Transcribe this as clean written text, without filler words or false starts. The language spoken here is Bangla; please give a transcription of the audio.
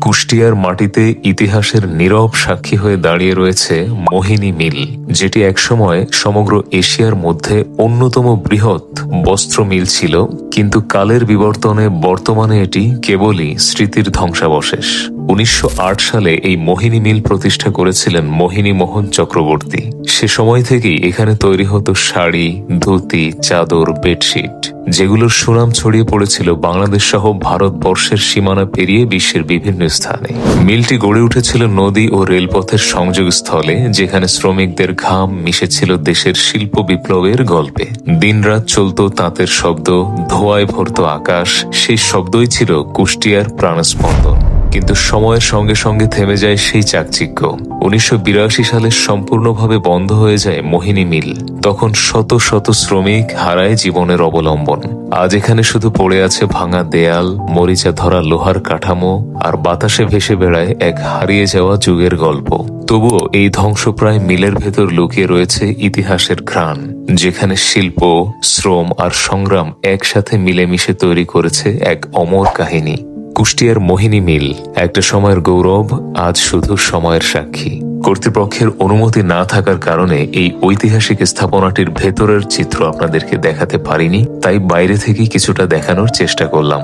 কুষ্টিয়ার মাটিতে ইতিহাসের নীরব সাক্ষী হয়ে দাঁড়িয়ে রয়েছে মোহিনী মিল, যেটি একসময় সমগ্র এশিয়ার মধ্যে অন্যতম বৃহৎ বস্ত্র মিল ছিল, কিন্তু কালের বিবর্তনে বর্তমানে এটি কেবলই স্মৃতির ধ্বংসাবশেষ। 1908 সালে এই মোহিনী মিল প্রতিষ্ঠা করেছিলেন মোহিনী মোহন চক্রবর্তী। সে সময় থেকেই এখানে তৈরি হতো শাড়ি, ধুতি, চাদর, বেডশিট, যেগুলোর সুনাম ছড়িয়ে পড়েছিল বাংলাদেশ সহ ভারতবর্ষের সীমানা পেরিয়ে বিশ্বের বিভিন্ন স্থানে। মিলটি গড়ে উঠেছিল নদী ও রেলপথের সংযোগস্থলে, যেখানে শ্রমিকদের ঘাম মিশেছিল দেশের শিল্প বিপ্লবের গল্পে। দিনরাত চলত তাঁতের শব্দ, ধোঁয়ায় ভরত আকাশ, সেই শব্দই ছিল কুষ্টিয়ার প্রাণস্পন্দন। কিন্তু সময়ের সঙ্গে সঙ্গে থেমে যায় সেই চাকচিক্য। 1982 সালে সম্পূর্ণভাবে বন্ধ হয়ে যায় মোহিনী মিল। তখন শত শত শ্রমিক হারায় জীবনের অবলম্বন। আজ এখানে শুধু পড়ে আছে ভাঙা দেয়াল, মরিচা ধরা লোহার কাঠামো, আর বাতাসে ভেসে বেড়ায় এক হারিয়ে যাওয়া যুগের গল্প। তবুও এই ধ্বংসপ্রায় মিলের ভেতর লুকিয়ে রয়েছে ইতিহাসের ঘ্রাণ, যেখানে শিল্প, শ্রম আর সংগ্রাম একসাথে মিলেমিশে তৈরি করেছে এক অমর কাহিনী। কুষ্টিয়ার মোহিনী মিল একটা সময়ের গৌরব, আজ শুধু সময়ের সাক্ষী। কর্তৃপক্ষের অনুমতি না থাকার কারণে এই ঐতিহাসিক স্থাপনাটির ভেতরের চিত্র আপনাদেরকে দেখাতে পারিনি, তাই বাইরে থেকে কিছুটা দেখানোর চেষ্টা করলাম।